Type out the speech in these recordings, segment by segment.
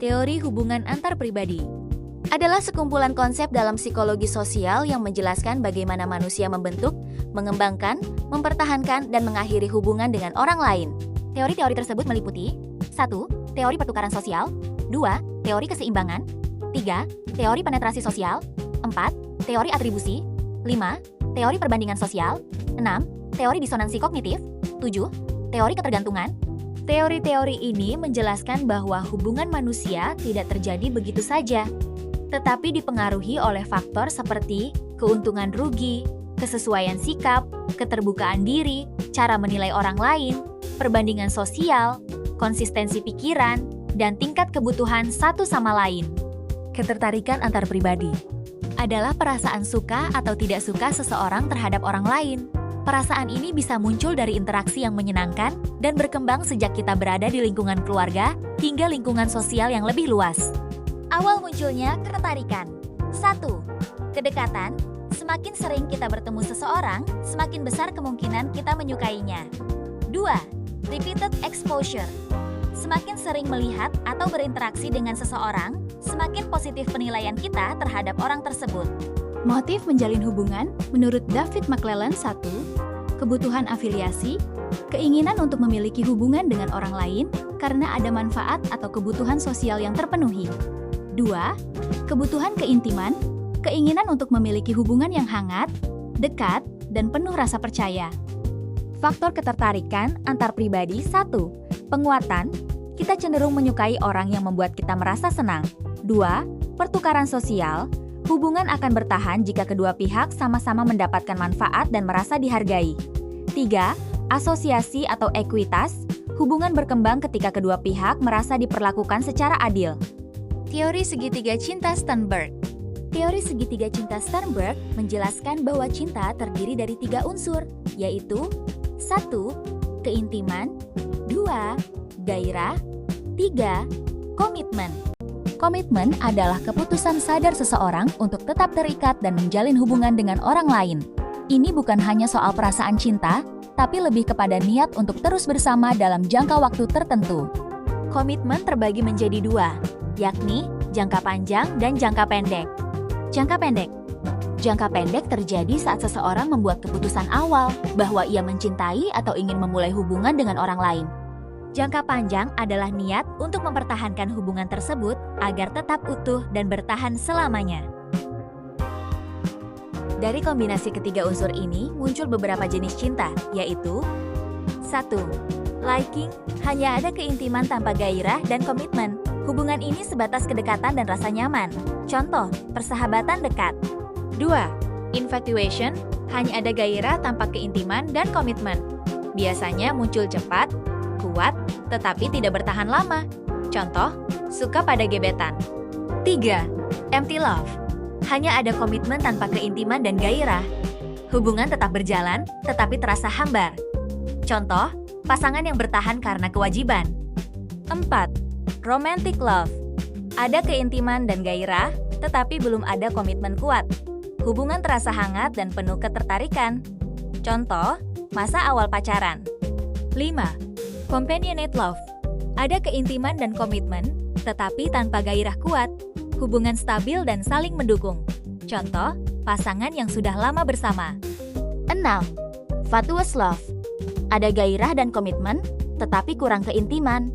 Teori hubungan antar pribadi adalah sekumpulan konsep dalam psikologi sosial yang menjelaskan bagaimana manusia membentuk, mengembangkan, mempertahankan, dan mengakhiri hubungan dengan orang lain. Teori-teori tersebut meliputi 1. Teori pertukaran sosial 2. Teori keseimbangan 3. Teori penetrasi sosial 4. Teori atribusi 5. Teori perbandingan sosial 6. Teori disonansi kognitif 7. Teori ketergantungan. Teori-teori ini menjelaskan bahwa hubungan manusia tidak terjadi begitu saja, tetapi dipengaruhi oleh faktor seperti keuntungan rugi, kesesuaian sikap, keterbukaan diri, cara menilai orang lain, perbandingan sosial, konsistensi pikiran, dan tingkat kebutuhan satu sama lain. Ketertarikan antar pribadi adalah perasaan suka atau tidak suka seseorang terhadap orang lain. Perasaan ini bisa muncul dari interaksi yang menyenangkan dan berkembang sejak kita berada di lingkungan keluarga hingga lingkungan sosial yang lebih luas. Awal munculnya ketertarikan. 1. Kedekatan. Semakin sering kita bertemu seseorang, semakin besar kemungkinan kita menyukainya. 2. Repeated exposure. Semakin sering melihat atau berinteraksi dengan seseorang, semakin positif penilaian kita terhadap orang tersebut. Motif menjalin hubungan, menurut David McClelland 1. Kebutuhan afiliasi, keinginan untuk memiliki hubungan dengan orang lain karena ada manfaat atau kebutuhan sosial yang terpenuhi. 2. Kebutuhan keintiman, keinginan untuk memiliki hubungan yang hangat, dekat, dan penuh rasa percaya. Faktor ketertarikan antar pribadi 1. Penguatan, kita cenderung menyukai orang yang membuat kita merasa senang. 2. Pertukaran sosial, hubungan akan bertahan jika kedua pihak sama-sama mendapatkan manfaat dan merasa dihargai. 3. Asosiasi atau ekuitas, hubungan berkembang ketika kedua pihak merasa diperlakukan secara adil. Teori segitiga cinta Sternberg. Teori segitiga cinta Sternberg menjelaskan bahwa cinta terdiri dari 3 unsur, yaitu 1. Keintiman 2. Gairah 3. Komitmen. Komitmen adalah keputusan sadar seseorang untuk tetap terikat dan menjalin hubungan dengan orang lain. Ini bukan hanya soal perasaan cinta, tapi lebih kepada niat untuk terus bersama dalam jangka waktu tertentu. Komitmen terbagi menjadi 2, yakni jangka panjang dan jangka pendek. Jangka pendek. Jangka pendek terjadi saat seseorang membuat keputusan awal bahwa ia mencintai atau ingin memulai hubungan dengan orang lain. Jangka panjang adalah niat untuk mempertahankan hubungan tersebut agar tetap utuh dan bertahan selamanya. Dari kombinasi ketiga unsur ini muncul beberapa jenis cinta, yaitu 1. Liking, hanya ada keintiman tanpa gairah dan komitmen. Hubungan ini sebatas kedekatan dan rasa nyaman. Contoh, persahabatan dekat. 2. Infatuation, hanya ada gairah tanpa keintiman dan komitmen. Biasanya muncul cepat, kuat, tetapi tidak bertahan lama. Contoh, suka pada gebetan. 3. Empty love. Hanya ada komitmen tanpa keintiman dan gairah. Hubungan tetap berjalan, tetapi terasa hambar. Contoh, pasangan yang bertahan karena kewajiban. 4. Romantic love. Ada keintiman dan gairah, tetapi belum ada komitmen kuat. Hubungan terasa hangat dan penuh ketertarikan. Contoh, masa awal pacaran. 5. Companionate love. Ada keintiman dan komitmen, tetapi tanpa gairah kuat. Hubungan stabil dan saling mendukung. Contoh, pasangan yang sudah lama bersama. 6. Fatuous love. Ada gairah dan komitmen, tetapi kurang keintiman.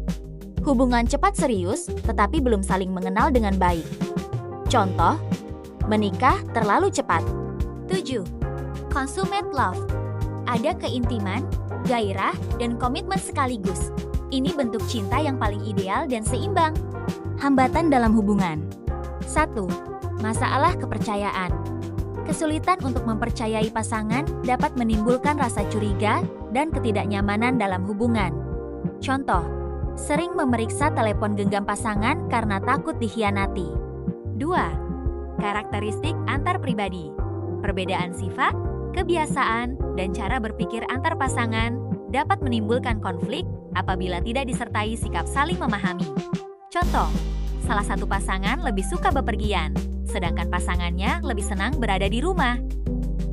Hubungan cepat serius, tetapi belum saling mengenal dengan baik. Contoh, menikah terlalu cepat. 7. Consummate love. Ada keintiman, gairah, dan komitmen sekaligus. Ini bentuk cinta yang paling ideal dan seimbang. Hambatan dalam hubungan. 1. Masalah kepercayaan. Kesulitan untuk mempercayai pasangan dapat menimbulkan rasa curiga dan ketidaknyamanan dalam hubungan. Contoh, sering memeriksa telepon genggam pasangan karena takut dikhianati. 2. Karakteristik antar pribadi. Perbedaan sifat, kebiasaan, dan cara berpikir antar pasangan dapat menimbulkan konflik apabila tidak disertai sikap saling memahami. Contoh, salah satu pasangan lebih suka bepergian, sedangkan pasangannya lebih senang berada di rumah.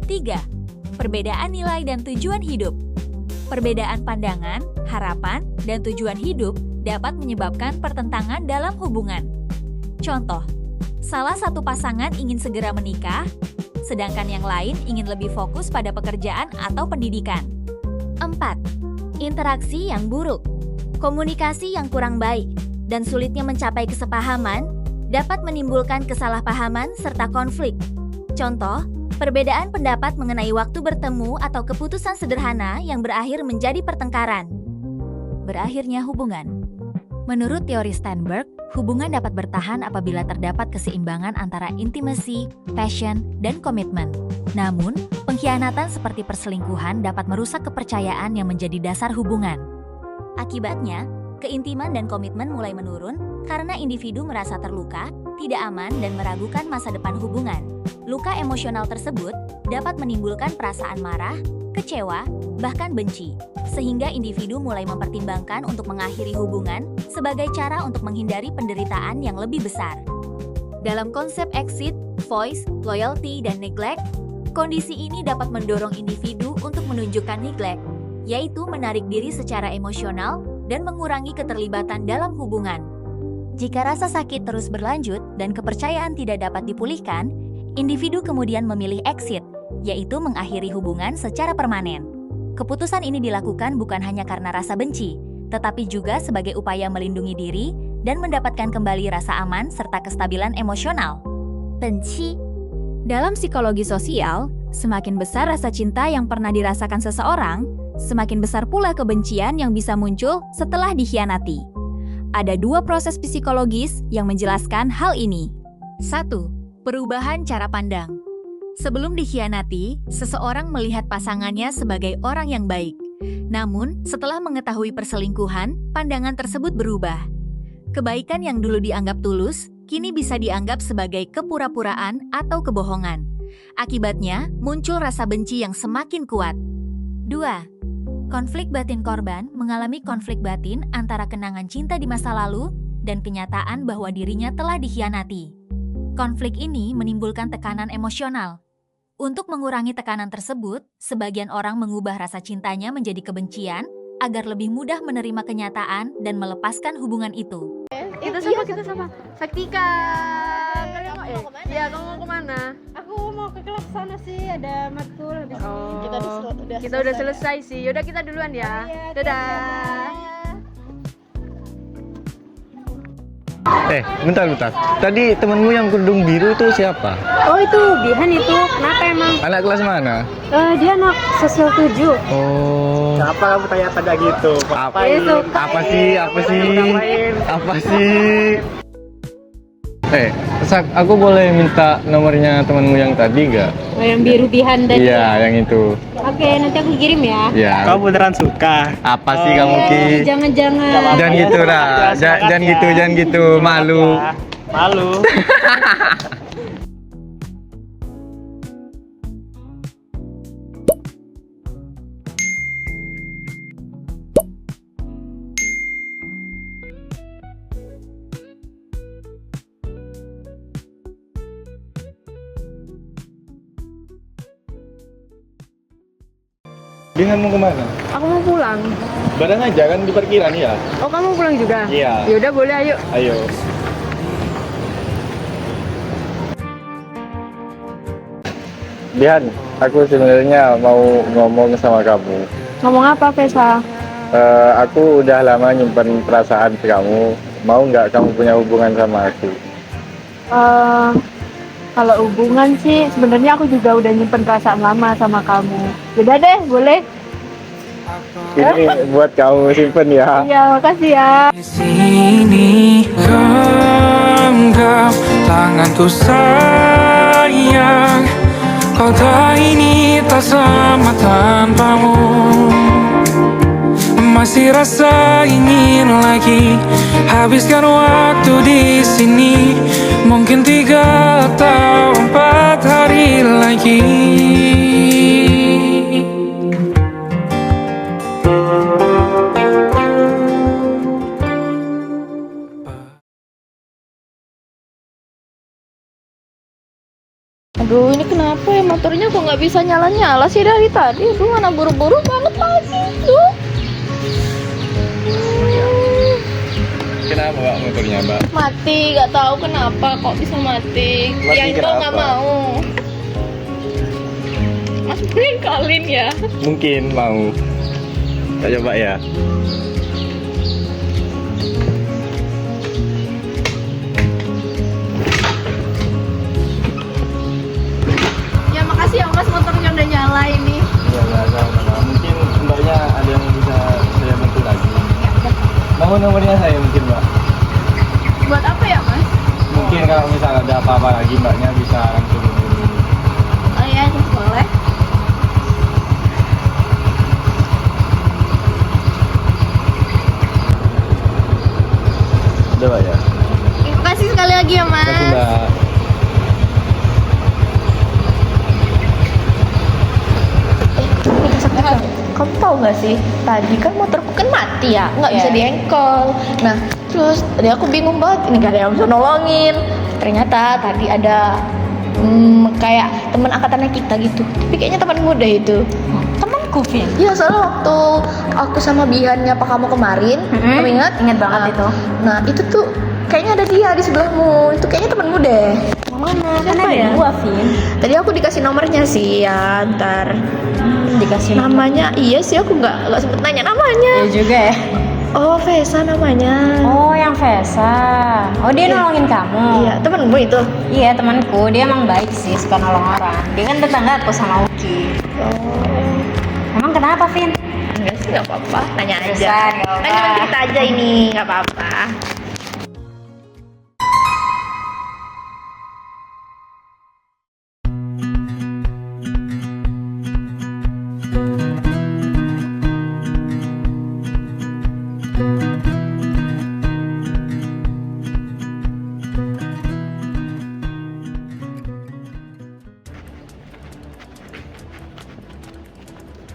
3. perbedaan nilai dan tujuan hidup. Perbedaan pandangan, harapan, dan tujuan hidup dapat menyebabkan pertentangan dalam hubungan. Contoh, salah satu pasangan ingin segera menikah, sedangkan yang lain ingin lebih fokus pada pekerjaan atau pendidikan. 4. Interaksi yang buruk. Komunikasi yang kurang baik dan sulitnya mencapai kesepahaman dapat menimbulkan kesalahpahaman serta konflik. Contoh, perbedaan pendapat mengenai waktu bertemu atau keputusan sederhana yang berakhir menjadi pertengkaran. Berakhirnya hubungan. Menurut teori Steinberg, hubungan dapat bertahan apabila terdapat keseimbangan antara intimacy, passion, dan komitmen. Namun, pengkhianatan seperti perselingkuhan dapat merusak kepercayaan yang menjadi dasar hubungan. Akibatnya, keintiman dan komitmen mulai menurun karena individu merasa terluka, tidak aman, dan meragukan masa depan hubungan. Luka emosional tersebut dapat menimbulkan perasaan marah, kecewa, bahkan benci, sehingga individu mulai mempertimbangkan untuk mengakhiri hubungan sebagai cara untuk menghindari penderitaan yang lebih besar. Dalam konsep exit, voice, loyalty, dan neglect, kondisi ini dapat mendorong individu untuk menunjukkan neglect, yaitu menarik diri secara emosional dan mengurangi keterlibatan dalam hubungan. Jika rasa sakit terus berlanjut dan kepercayaan tidak dapat dipulihkan, individu kemudian memilih exit, yaitu mengakhiri hubungan secara permanen. Keputusan ini dilakukan bukan hanya karena rasa benci, tetapi juga sebagai upaya melindungi diri dan mendapatkan kembali rasa aman serta kestabilan emosional. Benci. Dalam psikologi sosial, semakin besar rasa cinta yang pernah dirasakan seseorang, semakin besar pula kebencian yang bisa muncul setelah dikhianati. Ada dua proses psikologis yang menjelaskan hal ini. 1. Perubahan cara pandang. Sebelum dikhianati, seseorang melihat pasangannya sebagai orang yang baik. Namun, setelah mengetahui perselingkuhan, pandangan tersebut berubah. Kebaikan yang dulu dianggap tulus, kini bisa dianggap sebagai kepura-puraan atau kebohongan. Akibatnya, muncul rasa benci yang semakin kuat. 2. Konflik batin. Korban mengalami konflik batin antara kenangan cinta di masa lalu dan kenyataan bahwa dirinya telah dikhianati. Konflik ini menimbulkan tekanan emosional. Untuk mengurangi tekanan tersebut, sebagian orang mengubah rasa cintanya menjadi kebencian agar lebih mudah menerima kenyataan dan melepaskan hubungan itu. Kita sama. Saktika. Kalian mau kemana? Iya, kamu mau kemana? Aku mau ke kelas sana sih, ada matkul habis ini. Kita udah selesai sih. Yaudah kita duluan ya. Iya, Dadah. Bentar. Tadi temenmu yang kerudung biru itu siapa? Oh itu Bihan itu, kenapa emang? Anak kelas mana? Dia anak sosial 7. Oh. Kenapa kamu tanya-tanya gitu? Apa sih? Sak, aku boleh minta nomornya temanmu yang tadi nggak? Oh, yang biru Bihan tadi. Iya, yang itu. Oke, nanti aku kirim ya. Iya. Kamu beneran suka? Apa sih kamu Ki? Jangan-jangan. Jangan gitu lah. Jangan gitu. Malu. Malu. Dengan mau kemana? Aku mau pulang. Bareng aja kan di parkiran ya? Oh, kamu pulang juga? Iya. Yaudah boleh, ayo. Ayo. Bihan, aku sebenarnya mau ngomong sama kamu. Ngomong apa, Vesa? Aku udah lama nyimpen perasaan ke kamu. Mau nggak kamu punya hubungan sama aku? Kalau hubungan sih, sebenarnya aku juga udah nyimpen perasaan lama sama kamu. Udah deh, boleh? Ini buat kamu simpen ya. Iya, makasih ya. Di sini genggam tanganku sayang, kau tak ini tak sama tanpamu. Masih rasa ingin lagi habiskan waktu di sini, mungkin 3 atau 4 hari lagi. Duh, ini kenapa ya motornya kok nggak bisa nyala-nyala sih dari tadi? Duh, mana buru-buru banget lagi tuh. Kenapa Mbak motornya Mbak? Mati, nggak tahu kenapa kok bisa mati. Mati Yang itu nggak kenapa? mau. Mas Prin kalin ya. Mungkin mau. Kita coba ya. Ya makasih ya Mas, motornya udah nyala ini. Iya Mbak, sama-sama. Mungkin Mbaknya ada yang bisa saya bantu lagi. Mau nomornya saya mungkin Mbak. Buat apa ya Mas? Mungkin kalau misalnya ada apa-apa lagi Mbaknya bisa langsung hubungi. Oh iya, boleh. Udah Mbak ya. Terima kasih sekali lagi ya Mas. Terima kasih Mbak. Kamu tahu nggak sih, tadi kan motorku kan mati ya, nggak bisa diengkol. Nah, terus tadi aku bingung banget, ini gak ada yang bisa nolongin. Ternyata tadi ada kayak teman angkatannya kita gitu, tapi kayaknya teman muda itu. Temanku, Vin. Iya, soalnya waktu aku sama Bihannya Pak kamu kemarin, kamu ingat? Ingat banget itu. Nah, itu tuh kayaknya ada dia di sebelahmu. Itu kayaknya temanmu deh. Mana? Kan Siapa ada ya? dua, Vin. Tadi aku dikasih nomornya sih, ya ntar. Dikasih Namanya iya sih, aku nggak sempet nanya namanya. Iya juga ya. Oh, Vesa namanya. Oh, yang Vesa. Oh, dia Iya. nolongin kamu. Iya, temenmu itu. Iya, temanku. Dia emang baik sih, suka nolong orang. Dia kan tetangga aku sama Uki. Oh, Emang kenapa, Vin? enggak sih, nggak apa-apa. Tanya aja. Terusan, nggak apa-apa. Kan cuma cerita aja ini, nggak apa-apa.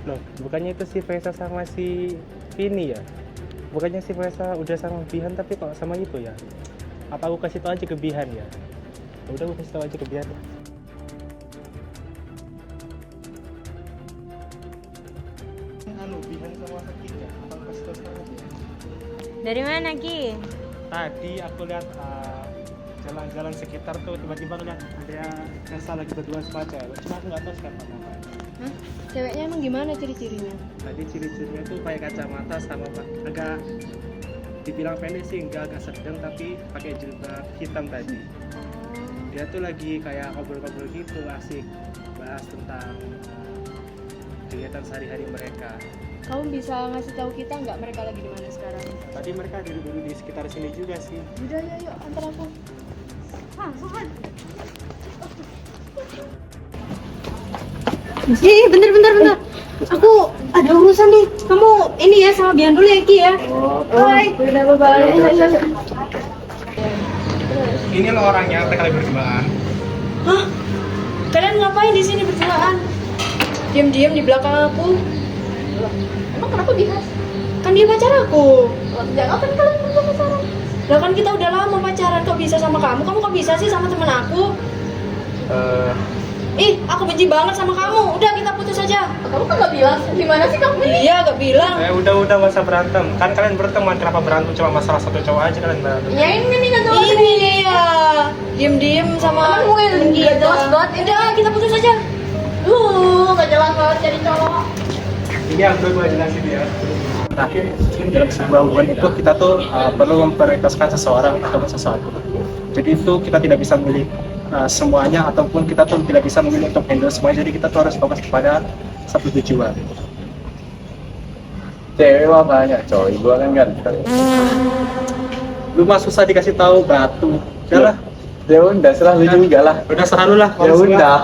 Loh, bukannya itu si Fresa sama si Vini ya? Bukannya si Fresa udah sama Bihan tapi kok sama itu ya? Apa aku kasih tau aja ke Bihan ya? Ya udah, aku kasih tau aja ke Bihan. Anu, Bihan sama Sakit ya? Apa aku kasih tau sekarang aja? Dari mana, Ki? Tadi aku lihat jalan-jalan sekitar tuh, tiba-tiba lihat ada Fresa lagi berdua sama cewek. Cuma aku nggak tahu siapa namanya. Ceweknya emang gimana ciri-cirinya? Tadi ciri-cirinya tuh pakai kacamata sama agak dibilang pendek sih, enggak, agak sedang tapi pakai jilbab hitam tadi. Dia tuh lagi kayak ngobrol-ngobrol gitu, asik bahas tentang kegiatan sehari-hari mereka. Kamu bisa ngasih tahu kita nggak mereka lagi di mana sekarang? Tadi mereka dulu di sekitar sini juga sih. Udah, yuk, antar aku. Bentar. Aku ada urusan nih. Kamu ini ya sama Bian dulu ya, Ki ya. Hai. Ini lo orangnya, mereka lagi berduaan. Hah? Kalian ngapain di sini berduaan? Diam-diam di belakang aku. Emang kenapa dia? Kan dia pacar aku. Jangan kan kalian berdua pacaran? Lah kan kita udah lama pacaran, kok bisa sama kamu? Kamu kok bisa sih sama temen aku? Ih, aku benci banget sama kamu. Udah, kita putus aja. Kamu kan nggak bilang gimana sih kamu ini? Iya, gak bilang. Udah gak usah berantem. Kan kalian berteman, kenapa berantem? Cuma masalah satu cowok aja kalian berantem. Ya ini nggak jelas. Ini ya. Diem-diem sama Emang gue temen nggak kita. jelas banget ini. Udah, kita putus aja. Nggak jelas banget jadi cowok. Ini yang gue jelasin ya. Terakhir, dalam sebuah hubungan itu kita tuh perlu memprioritaskan seseorang atau sesuatu. Jadi itu kita tidak bisa memilih semuanya, ataupun kita tuh tidak bisa memilih untuk handle semuanya. Jadi kita tuh harus fokus kepada satu tujuan. Cewek mah banyak coy, gua kan ganteng. Lu mah susah dikasih tahu, batu. Udah lah, Ya udah, serah lu juga lah. udah serah lu lah. Ya kalau udah. semua.